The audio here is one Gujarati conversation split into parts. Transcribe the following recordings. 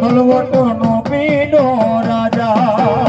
બલવટનો પીડો રાજા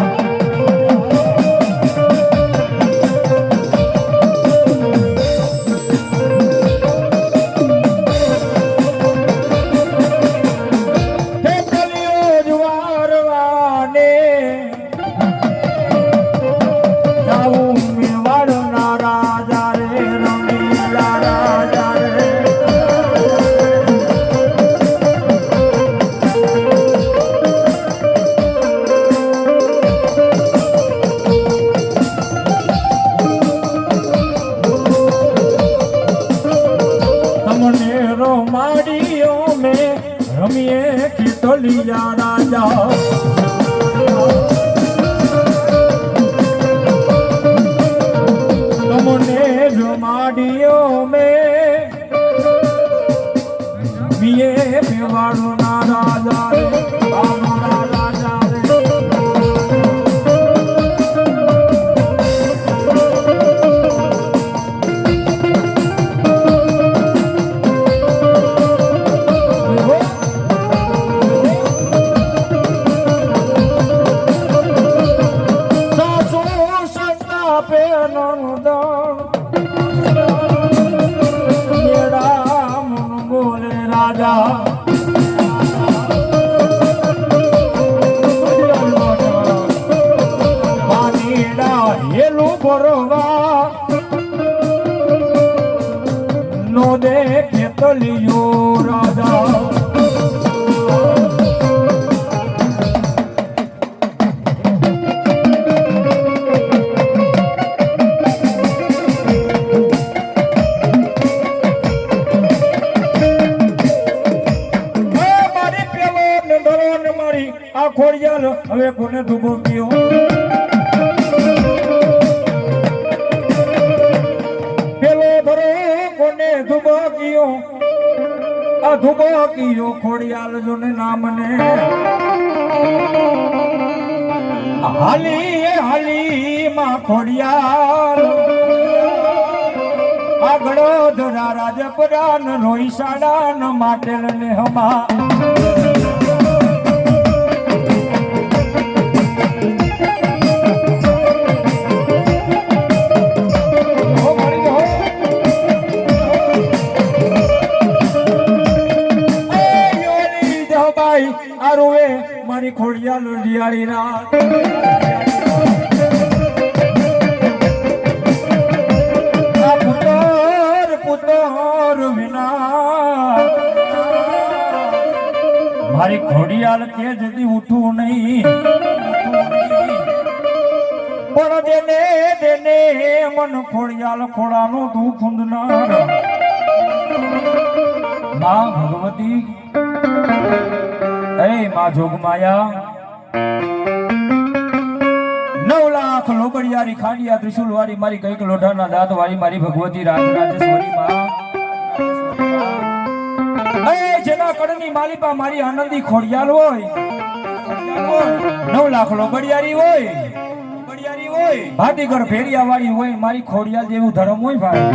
રમીએ ખીતલિયા રાજા તમને રમાડિયો મેં રમીએ મેવાડો ના રાજા રે બાબુના રાજા રે નો દેખે તલિયો રાજા આ ખોડિયાલ હવે કોને ધુબો કયો પેલો ધરો કોને ધુબો કયો આ ધુબો કયો ખોડિયાલ જોને નામને હાલી હાલી માં ખોડિયાલ આગળો ધરા રાજપરાન રોઈ સાડાન માટેલ ને હમા મારી ખોડિયાલ દિયાળી રાત પુત્ર વિના મારી ખોડિયાલ કે જતી ઉઠું નહીં પણ દેને દેને મન ખોડિયાલ ખોડાનો દુઃખ ઊંધનાર મા ભગવતી એ માં જોગમાયા 9 લાખ લોબડિયારી ખાંડિયા ત્રિશુલ વાળી મારી કઈક લોઢાના દાંત વાળી મારી ભગવતી રાજરાજેશ્વરી માં એ જેના કડની માલિપા મારી આનંદી ખોડિયાલ હોય 9 લાખ લોબડિયારી હોય ભાતીગર ફેરિયા વાળી હોય મારી ખોડિયાલ જેવું ધર્મ હોય ભાઈ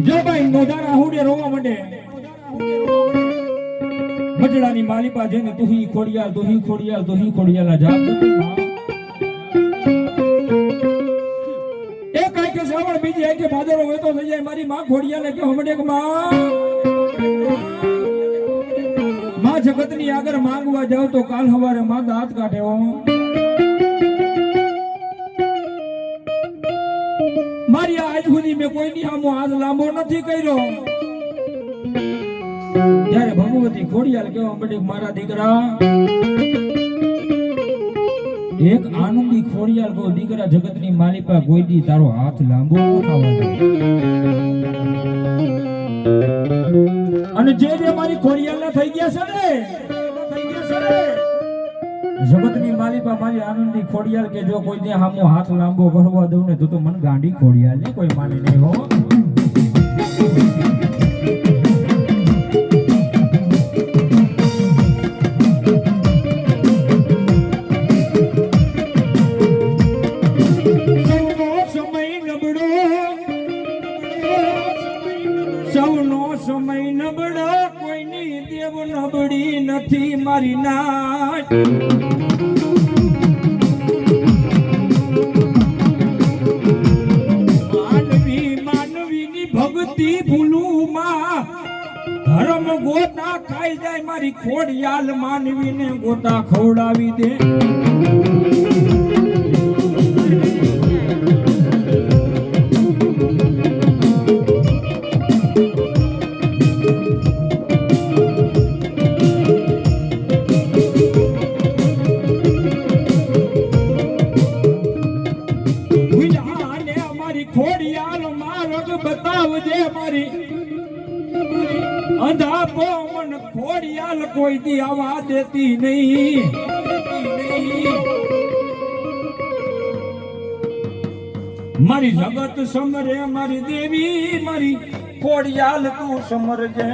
જો ભાઈ મોઢાના હુડે રોવા માંડે મજડાની માલિપા જેને તુહી ખોડિયાલ ના જાપ એક કઈ કે શ્રાવણ બીજી આઈ કે ભાદરો વેતો થઈ જાય મારી માં ખોડિયાલે કે હમડે કે માં જગતની આગળ માંગવા જાવ તો કાલ સવારે માં દાંત કાઢે મારી આજ સુધી મેં કોઈની સામો હાથ લાંબો નથી કર્યો જ્યારે ભગવતી ખોડિયાલ કેવા પડે મારા દીકરા એક આનંદી ખોડિયાલ કહો દીકરા જગતની માલિપા કોઈ દી તારો હાથ લાંબો ન થવાનો અને જે મારી ખોડિયાલ થઈ ગયા છે ને જગતની માલિપા મારી આનંદી ખોડિયાલ કે જો કોઈ દે હામો હાથ લાંબો કરવા દઉં ને તો મન ગાંડી ખોડિયાલ ને કોઈ માને નહીં હો સૌનો સમય નબળો કોઈની દેવ નબળી નથી મારી નાટ માનવીની ભક્તિ ભૂલું માં ધર્મ ગોતા ખાઈ જાય મારી ખોડિયાલ માનવીને ગોતા ખવડાવી દે બતાવજે મારી અંધાપો મન ખોડિયાલ કોઈ દી આવા દેતી નહીં મારી જગત સમરે મારી દેવી મારી ખોડિયાલ તું સમરજે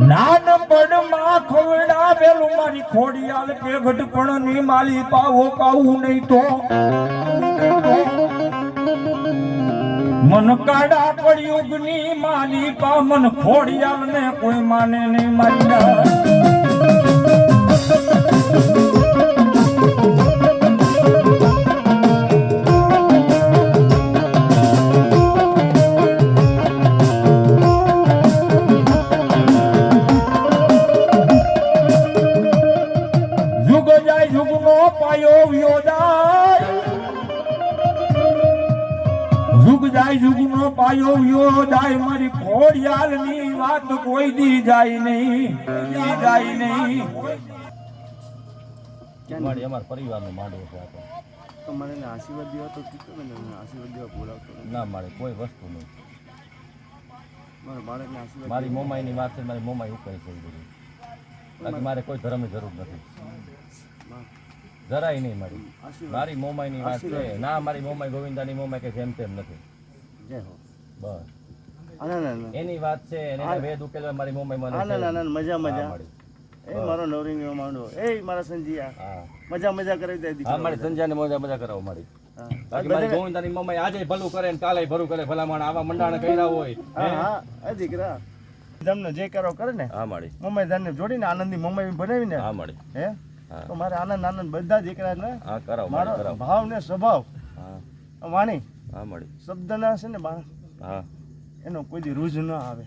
નાનપણમાં ખવડાવેલું મારી ખોડિયાલ કે ઘટપણ ની માલી પાવો પાવું નહીં તો મન કાડા પડ્યું ની માલી પા મન ખોડિયાલ ને કોઈ માને નહીં મારી ના યુગનો પાયો વ્યો જાય મારી ખોડિયાલ ની વાત કોઈ દી જાય નહીં જાય નહીં મારી અમાર પરિવારનો માંડવો છે આ તો મને આશીર્વાદ દેવા તો કીધું ને આશીર્વાદ દેવા બોલાવતો ના મારે કોઈ વસ્તુ નહીં મારા બાળકને આશીર્વાદ મારી મોમાઈની વાત છે મારી મોમાઈ ઉકેલ છે બધું બાકી મારે કોઈ ધર્મની જરૂર નથી જરાય નહીં મારી મોમાઈની વાત છે ના મારી મોમાઈ ગોવિંદાની મોમાઈ કે જેમ તેમ નથી જય હો બસ એની વાત છે એને વેદ ઉકેલવા મારી મોમાઈ મને મજા મજા એ મારો નવરીંગનો માંડવો એ મારા સંજીયા મજા કરાવી દે હા મારી સંજ્યાને મજા કરાવો મારી બાકી મારી ગોવિંદાની મોમાઈ આજે ભલું કરે ને કાલે ભરું કરે ભલામણ આવા મંડાણ કર્યા હોય હા એ દીકરા તમને જે કરો કરે ને હા મારી મોમાઈ ધનને જોડીને આનંદની મોમાઈ બનાવીને હા મારી હે તો મારે આનંદ બધા દીકરાને હા કરાવો મારો કરાવો ભાવ ને સ્વભાવ હા વાણી હા મારી શબ્દ ના છે ને બા હા એનો કોઈ દી રૂજ ન આવે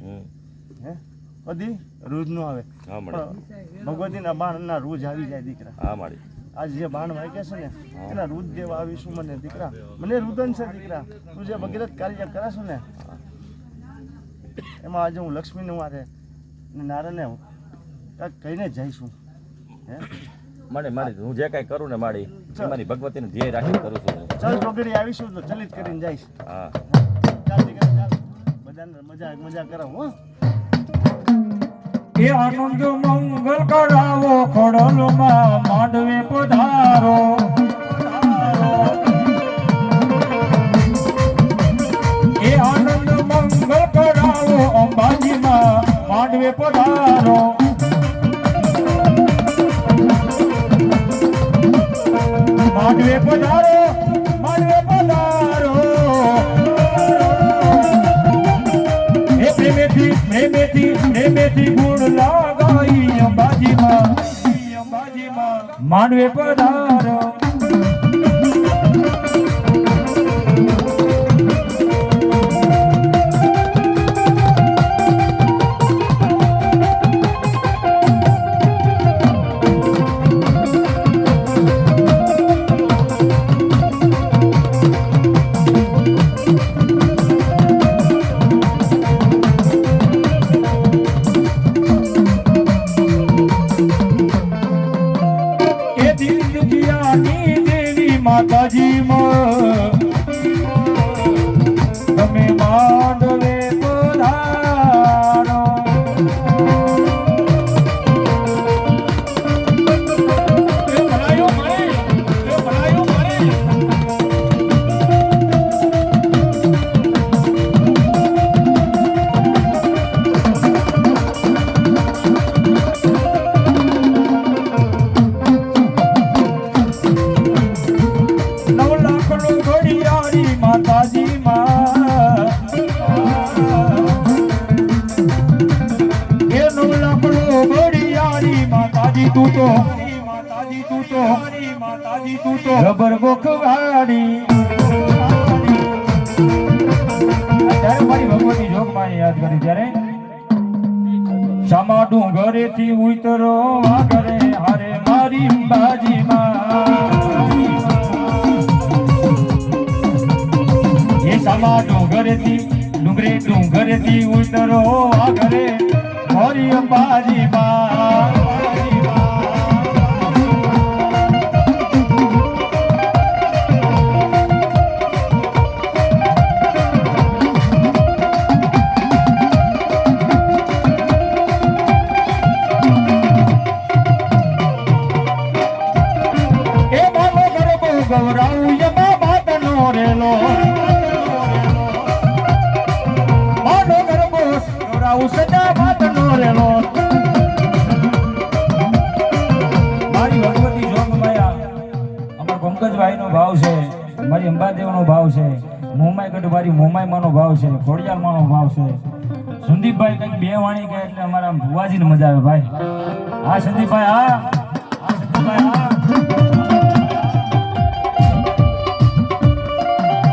હે કદી રૂજ ન આવે હા મારી ભગવતીના બાણના રૂજ આવી જાય દીકરા હા મારી આજ જે બાણ વાગ્યા છે ને એના રૂજ દેવા આવીશું મને દીકરા મને રુદન છે દીકરા તું જે ભગીરથ કાર્ય કરાશું ને એમાં આજે હું લક્ષ્મીને વારે ને નારાયણને કાંઈક કહીને જઈશું હે મારી હું જે કાંઈ કરું ને મારી મારી ભગવતીને ધ્યેય રાખીને કરું છું ચાલ ચોગડી આવીશું તો ચલિત કરીને જઈશ હા ચાલ દીકરા ચાલ બધાને મજા કરાવો હો એ આનંદ મંગલ કરાવો ખોડલમાં માંડવે પધારો એ આનંદ મંગલ કરાવો અંબાજીમાં માંડવે પધારો માંડવે પધારો એ પ્રેમેથી ગુણ લગાઈ અંબાજીમાં માંડવે પધારો રબર ગોખવાડી ત્યારે મારી ભગવતી જોગમાને યાદ કરી ત્યારે શામા ડુંગરેથી ઉતરો વાગરે હારે મારી અંબાજીમાં એ શામા ડુંગરેથી ઉતરો વાગરે મારી અંબાજીમાં મારી ભગવતી જોગમાયા અમાર પંકજભાઈ નો ભાવ છે, મારી અંબાદેવ નો ભાવ છે, મોમાઈ ગઢ મારી મોમાઈ માનો ભાવ છે, ખોડિયાર માનો ભાવ છે. સંદીપભાઈ કઈક બે વાણી કહે એટલે અમારા ભુવાજી ને મજા આવે ભાઈ. હા સંદીપભાઈ, હા સંદીપભાઈ, હા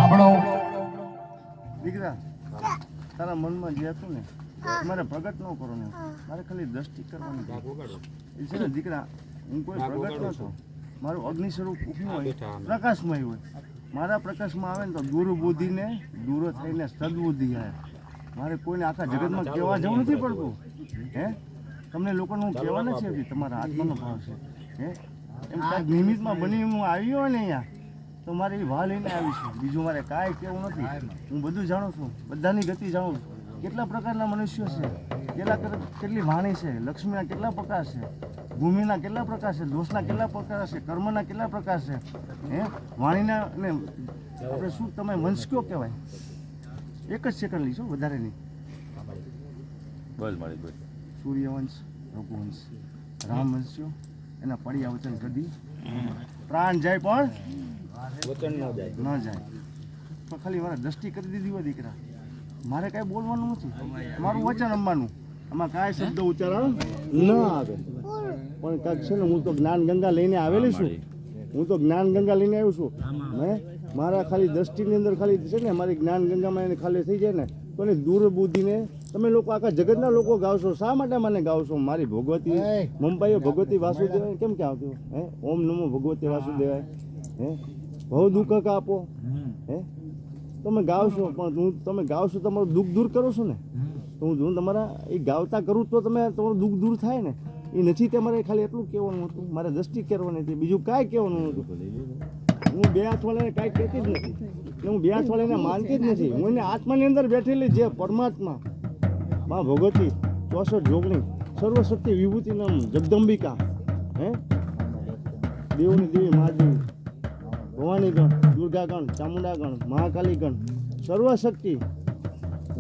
આપણો દીકરા તારા મનમાં જે હતું ને મારે પ્રગટ ન કરો ને, મારે ખાલી દ્રષ્ટિ કરવાની એ છે ને દીકરા. હું કોઈ પ્રગટ ન છું, મારું અગ્નિ સ્વરૂપ ઉભું હોય, પ્રકાશમય હોય. મારા પ્રકાશમાં આવે ને તો દુર્બુદ્ધિને દૂર થઈને સદબુદ્ધિ આવે. મારે કોઈને આખા જગતમાં કહેવા જવું નથી પડતું. હે તમને લોકોને હું કહેવા નથી આવતી, તમારા આત્માનો ભાવ છે. હે એમ કાંઈક નિમિત્તમાં બની હું આવ્યો હોય ને અહીંયા તો મારે એ વાહ લઈને આવીશું. બીજું મારે કાંઈ કહેવું નથી. હું બધું જાણું છું, બધાની ગતિ જાણું છું. કેટલા પ્રકારના મનુષ્યો છે, કેટલી વાણી છે, લક્ષ્મીના કેટલા પ્રકાર છે, ભૂમિના કેટલા પ્રકાર છે, દોષના કેટલા પ્રકાર છે, કર્મના કેટલા પ્રકાર છે. હે વાણીના ને આપણે શું તમે વંશ કયો કહેવાય? એક જ સેકન્ડ લઈશું, વધારે નહીં. બસ મારી બસ. સૂર્યવંશ, રઘુવંશ, રામવંશ એના પડ્યા વચન કદી પ્રાણ જાય પણ વચન ન જાય. તો ખાલી મારે દ્રષ્ટિ કરી દીધી હોય દીકરા, મારે કાંઈ બોલવાનું નથી, મારું વચન અંબાનું. આમાં કાંઈ શબ્દ ઉચ્ચારણ ન આવે. પણ કાંઈક છે ને, હું તો જ્ઞાન ગંગા લઈને આવેલી છું. હું તો જ્ઞાન ગંગા લઈને આવ્યો છું. મેં મારા ખાલી દ્રષ્ટિની અંદર ખાલી છે ને, મારી જ્ઞાન ગંગામાં એને ખાલી થઈ જાય ને તો એની દૂરબુદ્ધિને તમે લોકો આખા જગતના લોકો ગાવશો. શા માટે મને ગાવશો? મારી ભગવતી મુંબઈ ભગવતી વાસુદેવાય કેમ કે આવતું? હે ઓમ નમો ભગવતી વાસુદેવાય. હે બહુ દુઃખ કાપો. હે તમે ગાવશો, પણ તમે ગાવશો તમારું દુઃખ દૂર કરો છો ને. તો હું તમારા એ ગાવતા કરું તો તમે તમારું દુઃખ દૂર થાય ને. એ નથી તમારે ખાલી એટલું કહેવાનું હતું, મારે દ્રષ્ટિ કરવાની હતી, બીજું કાંઈ કહેવાનું હતું. હું બે હાથ વાળાને કાંઈ કહેતી જ નથી, હું બે હાથ વાળાને માનતી જ નથી. હું એને આત્માની અંદર બેઠેલી જે પરમાત્મા માં ભગવતી 64 જોગણી સર્વશક્તિ વિભૂતિ નામ જગદંબિકા. હે દેવની દેવી મહાદેવી, ભવાની ગણ, દુર્ગા ગણ, ચામુંડા ગણ, મહાકાલી ગણ, સર્વશક્તિ.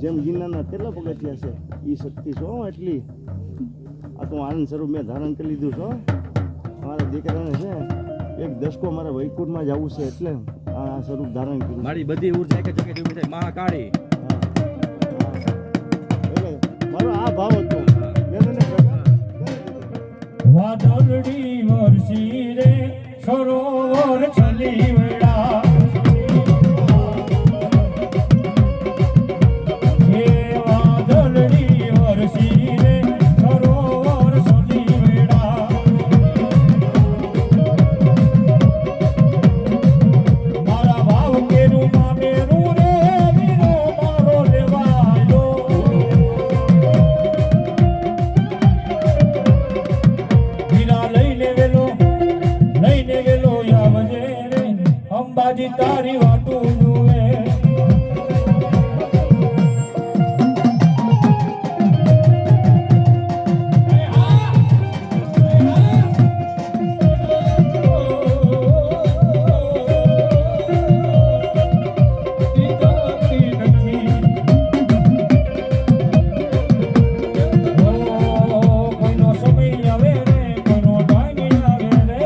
જેમ ગિરનારના કેટલા પગથિયા છે એ શક્તિ છો એટલી. આ તો આનંદ સ્વરૂપ મેં ધારણ કરી લીધું છો. મારા દીકરાને છે એક દશકો મારા વૈકુંઠમાં જવું છે એટલે આ સ્વરૂપ ધારણ કર્યું. મારી બધી ઉર્જા એક જગ્યાએ ઊભી થાય, મહાકાળી. એટલે મારો આ ભાવ હતો. વાદળડી વરસી રે સરોવર ચલી વેળા, હે વાદળડી વરસી રે સરોવર ચલી વેળા, મારા ભાવ કેરું ના મેરું રે વીરો મારો લેવાયો, વીરા લઈને વેલો આવજે રે અંબાજી તારી વાતું જુએ. કોઈનો સમય આવે રે, કોઈનો ટાઈમ આવે રે,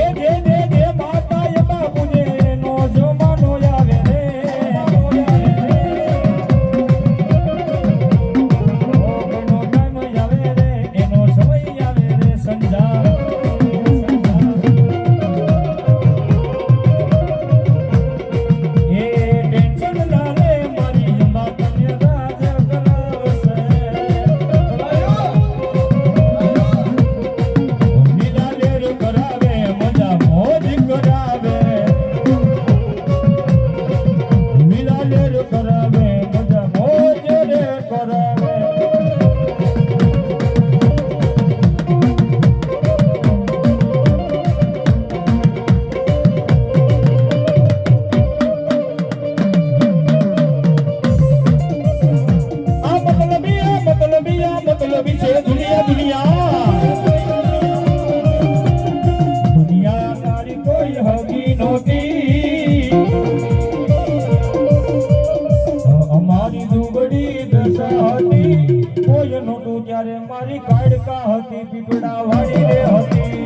એ રે કરાવે મજા મોજ રે કરાવે મતલબી છે દુનિયા તારી કોઈ હગી નહોતી અમારી દુબળી દશા હતી કોઈ નહોતું ત્યારે મારી કાળકા હતી પીપળા વાળી રે હતી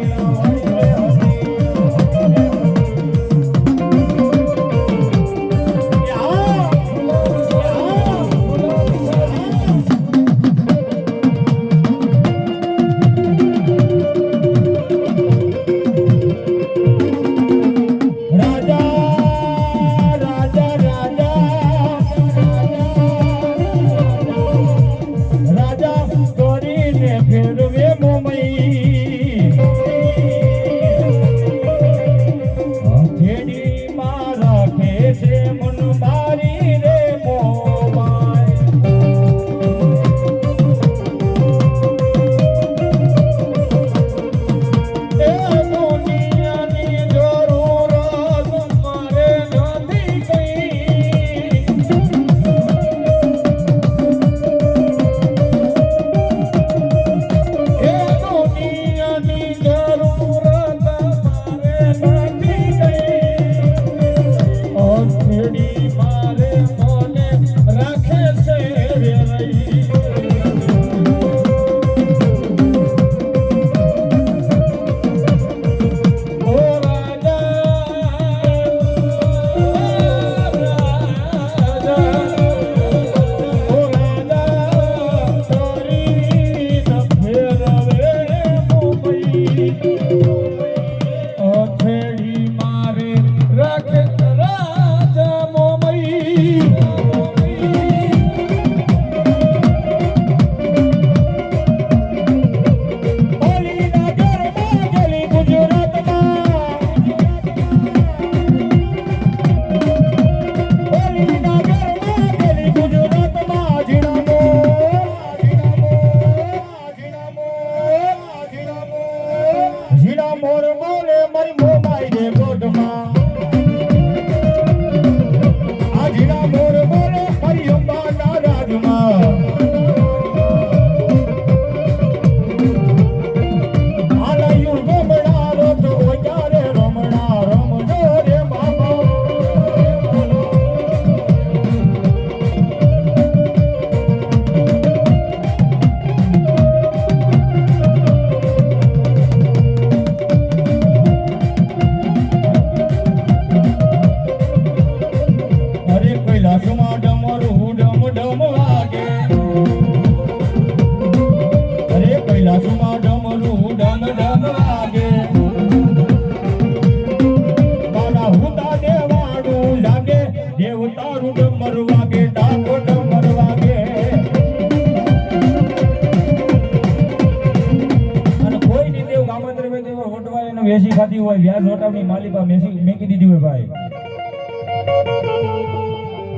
વેસી ખાતી હોય વ્યાજ નોટાની માલિકા મેકી દીધી હોય ભાઈ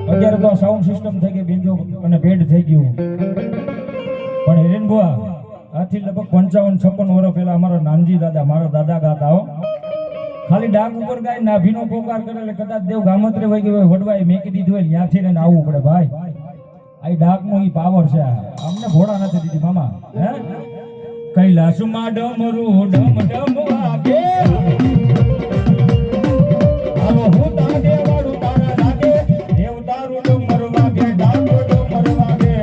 અત્યારે તો સાઉન્ડ સિસ્ટમ થઈ ગઈ બેંજો અને બેડ થઈ ગયું પણ હિરેન બુઆ આથી લગભગ 55-56 વર્ષ પહેલા અમારા નાનજી દાદા મારા દાદા ગાતા હો ખાલી ડાક ઉપર ગાય નાભીનો પોકાર કરે એટલે કદાચ દેવ ગામત્રે વહી ગયો હોય વડવાઈ મેકી દીધું હોય ત્યાંથી ને આવવું પડે ભાઈ આ ડાકનો ઈ પાવર છે અમને ઘોડા નથી દીધી મામા હે કૈલાસમાં ડમરું ડમ ડમ વાગે હાલો હું તારે વાળું તારા લાગે દેવ તારું ડમર વાગે ડાકો ડમર વાગે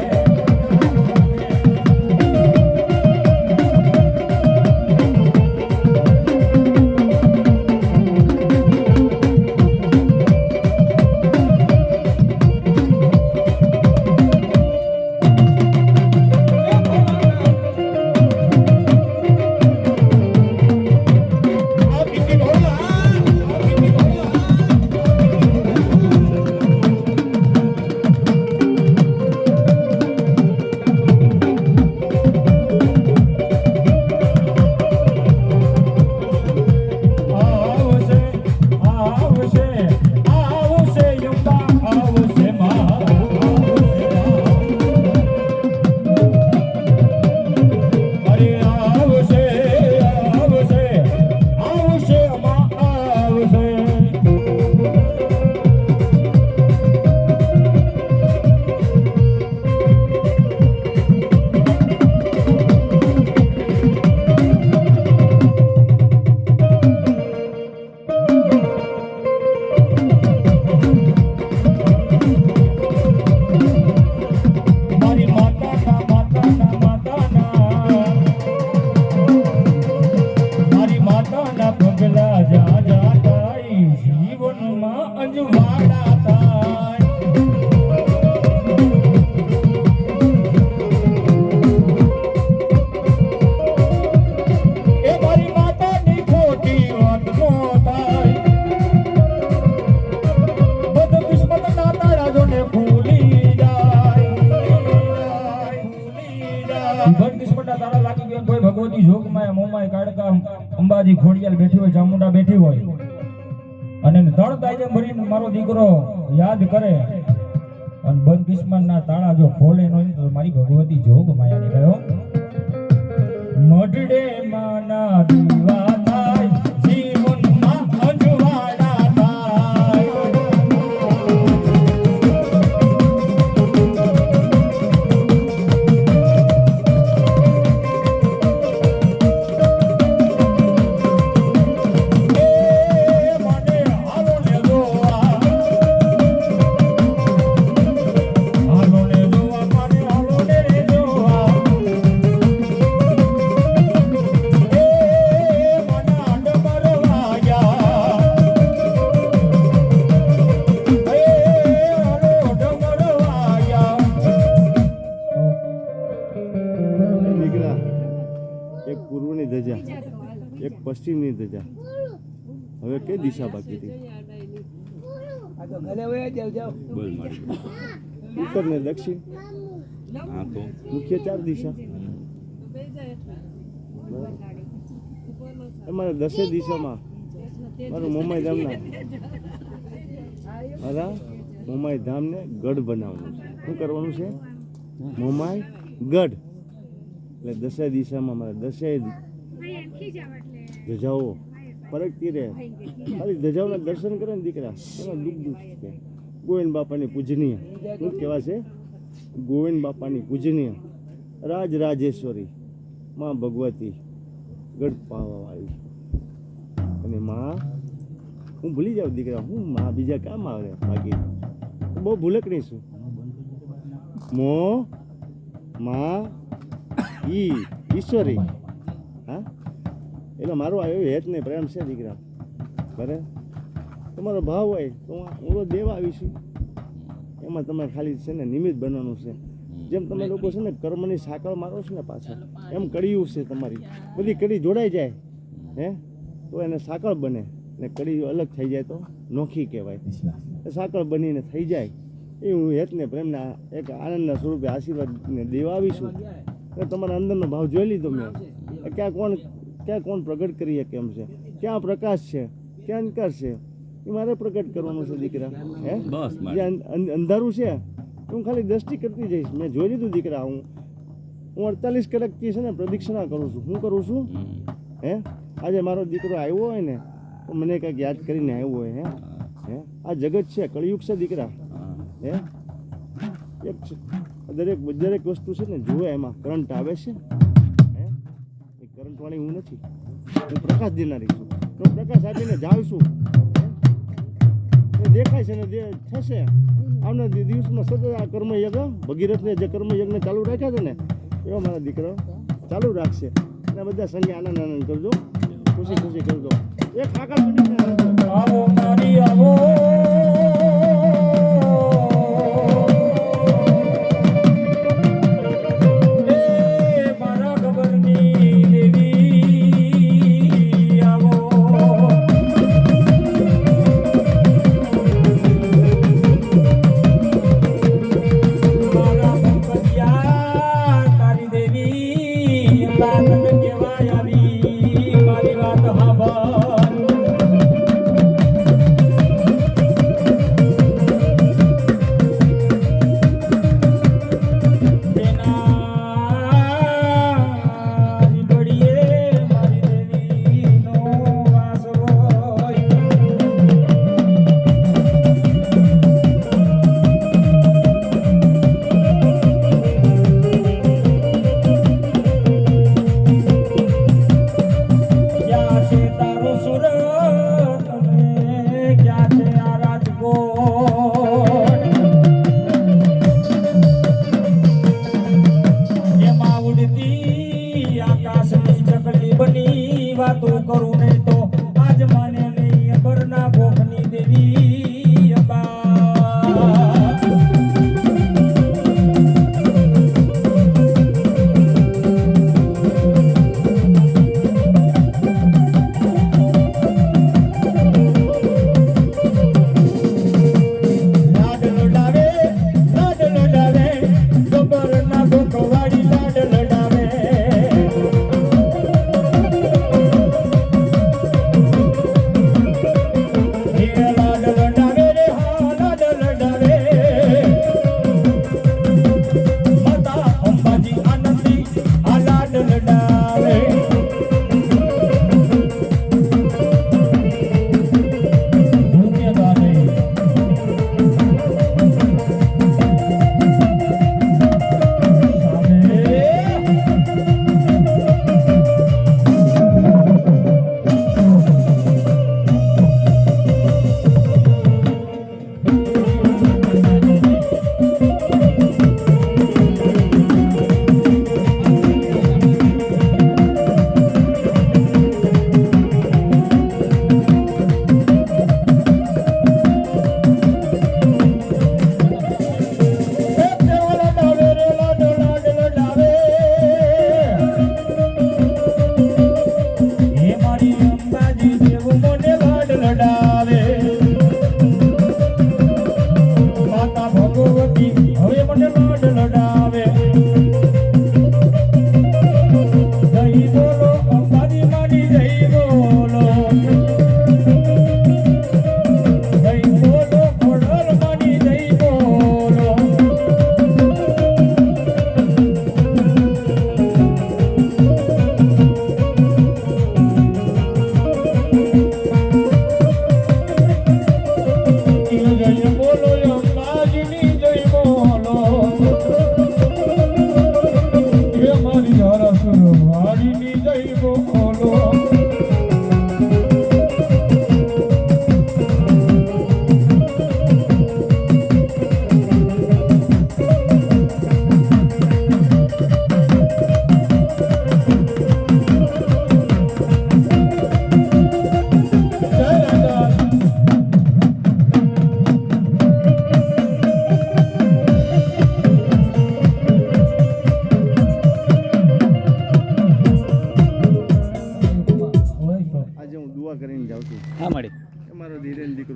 અંબાજી ખોડિયાલ બેઠી હોય, ચામુંડા બેઠી હોય અને દળ દાજે ભરીને મારો દીકરો યાદ કરે અને બંધ કિસ્મતના તાળા જો ખોલે ન હોય તો મારી ભગવતી જોગ માયાની ગયો મઢડે માના દીવા થાય જીવનમાં અજવાળા થાય દીકરા એક પૂર્વની ધજા એક પશ્ચિમની ધજા હવે કઈ દિશા બાકી હતી બોલ મારી ઉત્તર ને દક્ષિણ હા તો મુખ્ય 4 દિશા અમારા 10 દિશામાં મારું મોમાઈ ધામના મારા મોમાઈ ધામને ગઢ બનાવવાનું છે શું કરવાનું છે મોમાઈ ગઢ એટલે 10 દિશામાં મારા 10 ધજાઓ ફરકતી રહે ખાલી ધજાઓના દર્શન કરે ને દીકરા એમાં દુઃખ દુઃખ છે ગોવિંદ બાપાની પૂજનીય શું કહેવા છે ગોવિંદ બાપાની પૂજનીય રાજ રાજેશ્વરી માં ભગવતી ગઢ પાવા આવી અને માં હું ભૂલી જાઉં દીકરા હું માં બીજા કામ આવે બાકી બહુ ભૂલકણી છું મો માં ઈશ્વરી હા એટલે મારો આવ્યો હેત ને પ્રેમ છે દીકરા બરાબર તમારો ભાવ હોય તો હું તો દેવા આવીશું એમાં તમારે ખાલી છે ને નિમિત્ત બનવાનું છે જેમ તમે લોકો છે ને કર્મની સાંકળ મારો છો ને પાછળ એમ કડિયું છે તમારી બધી કડી જોડાઈ જાય હે તો એને સાંકળ બને ને કડી અલગ થઈ જાય તો નોખી કહેવાય સાંકળ બનીને થઈ જાય એ હું હેતને પ્રેમના એક આનંદના સ્વરૂપે આશીર્વાદને દેવા આવીશું તો તમારા અંદરનો ભાવ જોઈ લીધો મેં ક્યાં કોણ પ્રગટ કરી શકે એમ છે ક્યાં પ્રકાશ છે ક્યાં અંધકાર છે એ મારે પ્રગટ કરવાનું છે દીકરા હે બસ જે અંધારું છે હું ખાલી દ્રષ્ટિ કરતી જઈશ મેં જોઈ લીધું દીકરા હું 48 કલાકથી છે ને પ્રદક્ષિણા કરું છું હું કરું છું હે આજે મારો દીકરો આવ્યો હોય ને તો મને કંઈક યાદ કરીને આવ્યો હોય હે આ જગત છે કળિયુગ છે દીકરા હે એક દરેક વસ્તુ છે ને જુએ એમાં કરંટ આવે છે હે એ કરંટ વાળી હું નથી હું પ્રકાશ દેનારી છું તો પ્રકાશ આપીને જાઉં છું દેખાય છે ને જે થશે આવનાર દિવસમાં સતત આ કર્મયજ્ઞ ભગીરથને જે કર્મયજ્ઞ ચાલુ રાખ્યા છે ને એવા મારા દીકરો ચાલુ રાખશે અને બધા સંગે આનંદ કરજો ખુશી કરજો એક આગળ બનીને આવો મારી આવો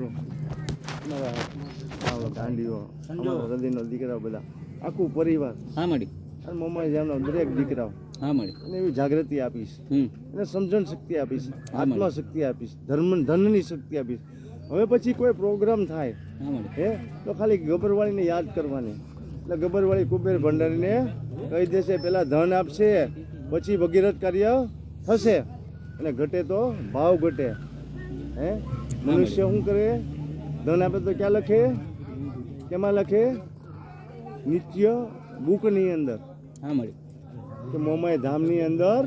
મિત્રો અમારા ગાંડીઓ અમારા હૃદયનો દીકરા બધા આખું પરિવાર હા મળી અને મમ્મા જેમનો દરેક દીકરાઓ હા મળી અને એવી જાગૃતિ આપીશ એને સમજણ શક્તિ આપીશ હા, આત્મા શક્તિ આપીશ ધનની શક્તિ આપીશ હવે પછી કોઈ પ્રોગ્રામ થાય હા મળી હે તો ખાલી ગબ્બરવાળીને યાદ કરવાની એટલે ગબ્બરવાળી કુબેર ભંડારીને કહી દેશે પેલા ધન આપશે પછી ભગીરથ કાર્ય થશે અને ઘટે તો ભાવ ઘટે હે મનુષ્ય શું કરે ધન આપે તો ક્યાં લખે કેમાં લખે નિત્ય બુકની અંદર હા મળી કે મોમાય ધામની અંદર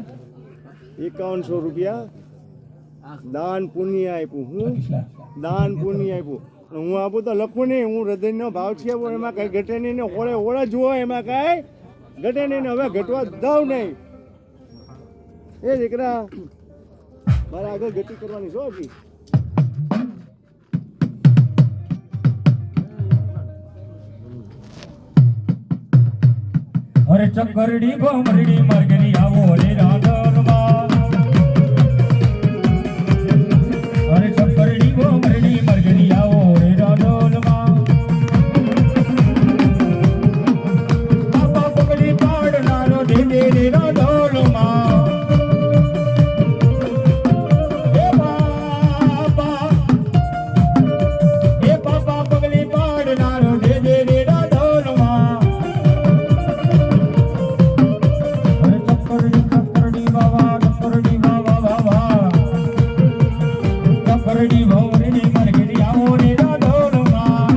5100 રૂપિયા દાન પુણ્ય આપ્યું હું દાન પુણ્ય આપ્યું અને હું આપું તો લખું નહીં હું હૃદયનો ભાવ છે એમાં કઈ ઘટે નહીં ને હોળે હોળા જુઓ એમાં કાંઈ ઘટે નહીં ને હવે ઘટવા દઉં નહીં એ દીકરા મારે આગળ ગતિ કરવાની છો હજી અરે ચકરડી ભમરડી મરગની આવો રે રાધનમાં અરે ચકરડી ભમરડી મરગની આવો રે રાધનમાં બાપા પગડી પાડનારો દે દે રે રાધનમાં એ બાપા પગડી પાડનારો દે દે રે રાધનમાં ચકરડી બાવા ચકરડી ભમરડી મરગની આવો રે રાધનમાં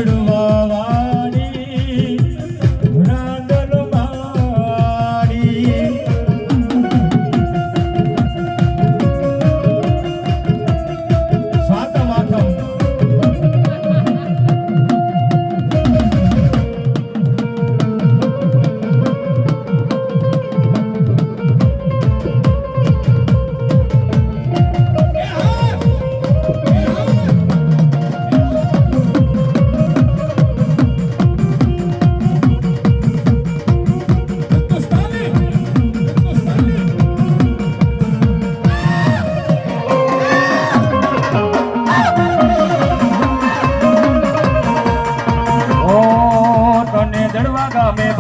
દડવા વાળી રાંદલ માડી સ્વાતમ આઠમ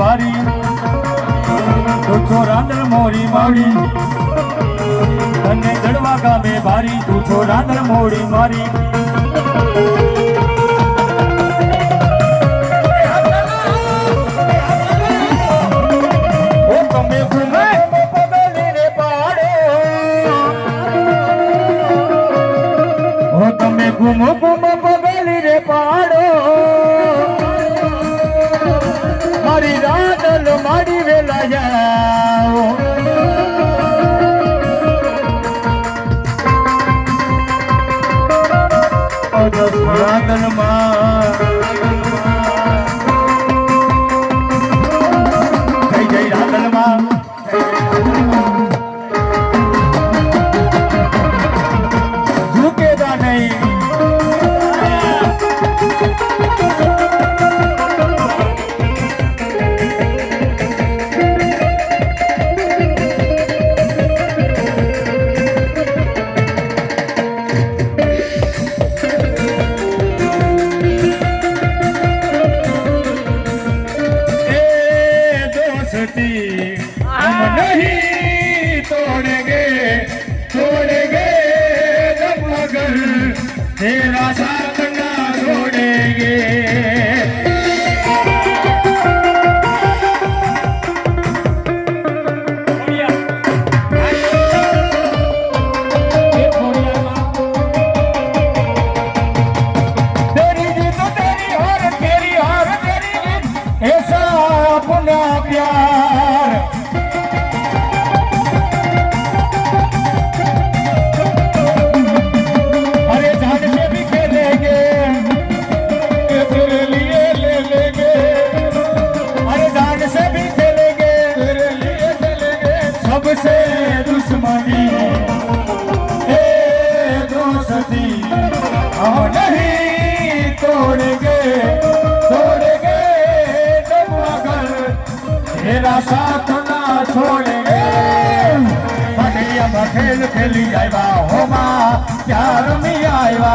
ભારી તું છો રાંદલ મોરી માડી તને જડવા ગામે ભારી તું છો રાંદલ મોરી મારી ઓ તમે ઘૂમે પગલીને પાડો ઓ તમે ઘૂમો ઘૂમો પગલીને પાડો મારી રાંદલ માડી વેલા જાઓ રાંદલ માં જય જય રાંદલ માં ઝુકેગા નહીં हम नहीं तोड़ेंगे तोड़ेंगे जब मगर तेरा साथ ना छोड़ेंगे तेरी जीत तेरी हार तेरी हार तेरी जीत ऐसा अपना प्यार अरे जान से भी खेलेंगे तेरे लिए ले लेंगे अरे जान से भी खेलेंगे तेरे लिए खेलेंगे सबसे दुश्मनी ए दोस्ती हम नहीं तोड़ेंगे तोड़ेंगे जब मगर तेरा साथ ना छोड़ेंगे पगड़िया खेल खेली आयवा हो माँ क्या रमी आयवा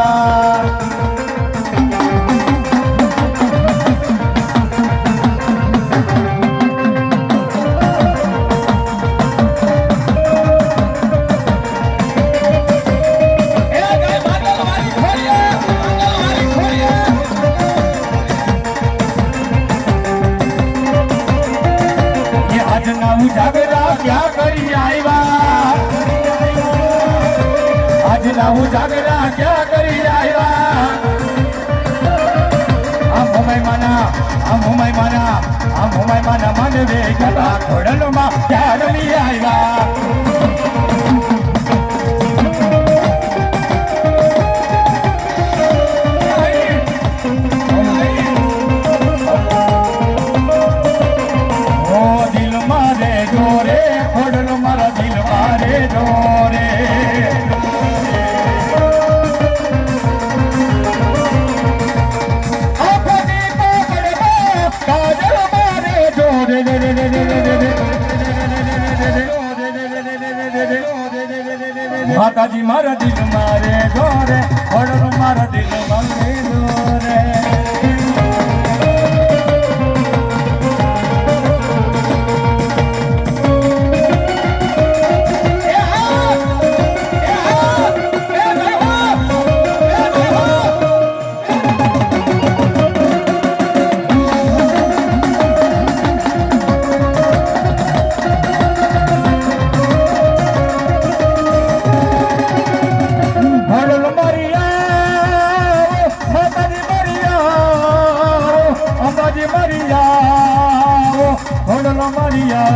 જાગરા ક્યાં કરી આવ્યા આજ ના જાગરા ક્યાં કરી આવ્યા આમ હુમાય માના મન વે ગલા ખોડલમાં ક્યાં રમી આવ્યા માતાજી મારા દિલ મારે જોરે ઓડર મારા દિલ મારે જોરે મારિયા ઘોડલો મારિયા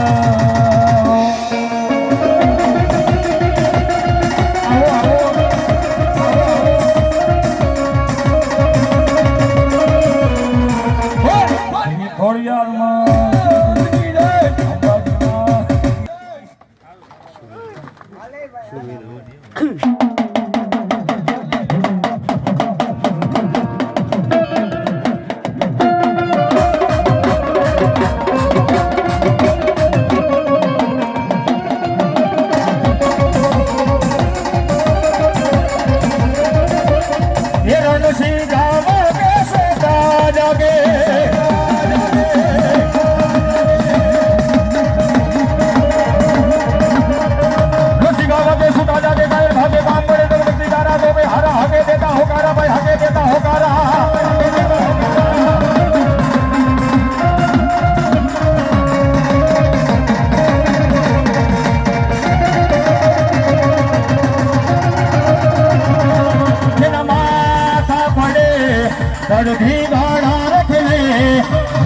દરધી ગાડા રખલે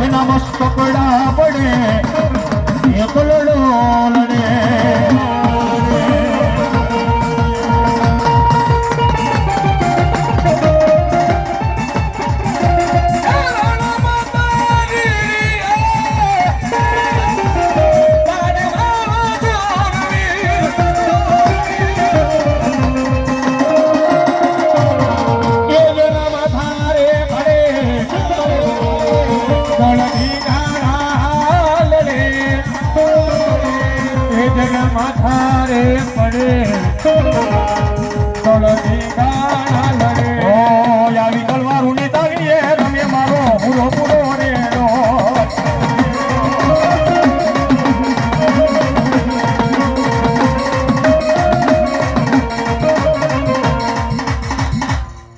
એના મસ્ત કપડા પડે એકલો લડે માથારે પડે તળની ગાણા લડે ઓ આવી તલવારું ની તાવીએ તમે મારો પૂરો પૂરો રેડો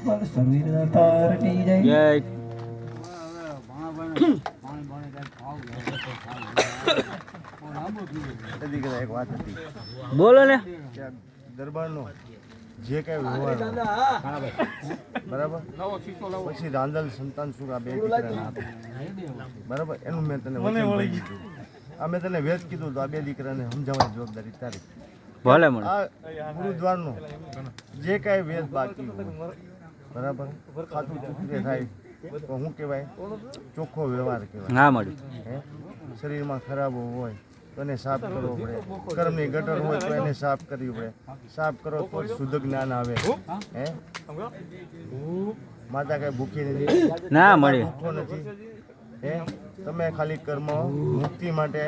બસ સમીર તારની જય એક વાત હતી બોલો ને દરબારનો જે કઈ વ્યવહાર બરાબર પછી રાંદલ સંતાન સુરા બે દીકરાના હતા. બરાબર એનું મેં તને વચન કહી દીધું. આ મેં તને વેદ કીધું તો આ બે દીકરાને સમજાવવાની જવાબદારી તારી. ભલે મને આ ગુરુદ્વારનો જે કઈ વેદ બાકી હોય બરાબર ખાતું ચૂકતે થાય તો શું કહેવાય ચોખ્ખો વ્યવહાર કહેવાય. ના મળ્યું હે શરીરમાં ખરાબો હોય તો એને સાફ કરવો પડે. કર્મની ગટર હોય તો એને સાફ કરવી પડે. સાફ કરો તો જ શુદ્ધ જ્ઞાન આવે. હે માતા કઈ ભૂખી નથી, ના મળી ભૂખો નથી. હે તમે ખાલી કર્મ મુક્તિ માટે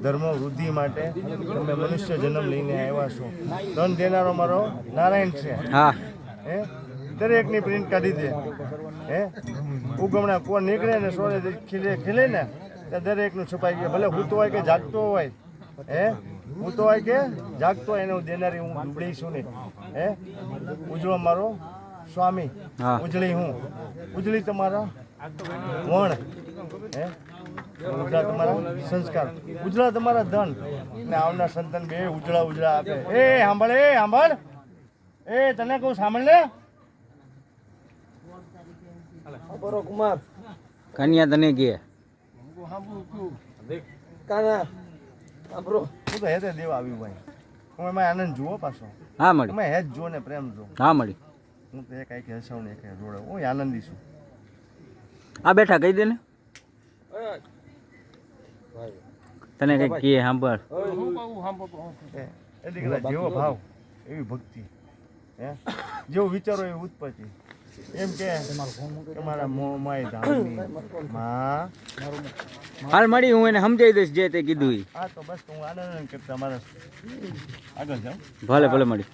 ધર્મ વૃદ્ધિ માટે તમે મનુષ્ય જન્મ લઈને આવ્યા છો. ધન દેનારો મારો નારાયણ છે. હા હે દરેકની પ્રિન્ટ કાઢી દે. હે ઉગમણા કોણ નીકળે ને સોરે ખીલે ને ત્યાં દરેકનું છપાઈ ગયું. ભલે હૂતો હોય કે જાગતો હોય. હે હૂતો હોય કે જાગતો હોય એને હું દેનારી હું દુબળી છું ને. હે ઉજળો મારો સ્વામી, હા. ઉજળી હું, ઉજળી તમારા વણ. હે ઉજળા તમારા સંસ્કાર, ઉજળા તમારા ધન ને આવનાર સંતાન બે ઉજળા ઉજળા આપે. એ સાંભળ, એ સાંભળ, એ તને કહું સાંભળ ને. કુમાર કન્યા તને કે હું તો હેતે દેવા આવ્યું ભાઈ. હું એમાં આનંદ જુઓ પાછો. હા મળી એમાં હેત જો ને પ્રેમ જો. હા મળી હું તો એક આખી હસાવને એક રોડે હું આનંદી છું. આ બેઠા કહી દે ને તને કઈ કે સાંભળ એ દીકરા જેવો ભાવ એવી ભક્તિ. હે જેવું વિચારો એવી ઉત્પત્તિ. એમ કે તમારા મોંમાં ધામની માં. હાલ મળી હું એને સમજાવી દઈશ જે તે કીધું ઈ. હા તો બસ હું આનંદ કરતા મારા આગળ જાઉં. ભલે ભલે મળી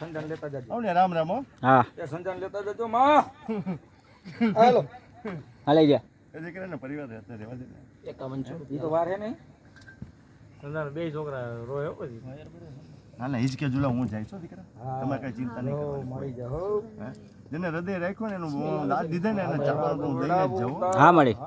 આવ ને રામ રામ. હો હા સંતાન લેતા જજો માં. હાલો હાલે જા એ દીકરાને પરિવાર રહેતા રહેવા દે. 51 ઈ તો વાર હે નહીં બે છોકરા રોય પછી ના ના હિચકે જુલા હું જાય છો દીકરા. તમે કઈ ચિંતા નહીં કરવાની. મળી જાઓ. હે? જેને હૃદય રાખ્યો ને એનું દાદ દીધા ને એને ચાવવાનું હું દઈને જ જાઉં. હા મળી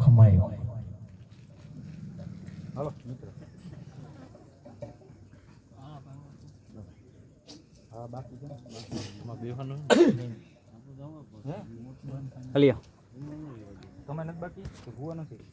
ખમાયો હાલો મિત્ર હલિયા તમે નથી બાકી ભૂવા નથી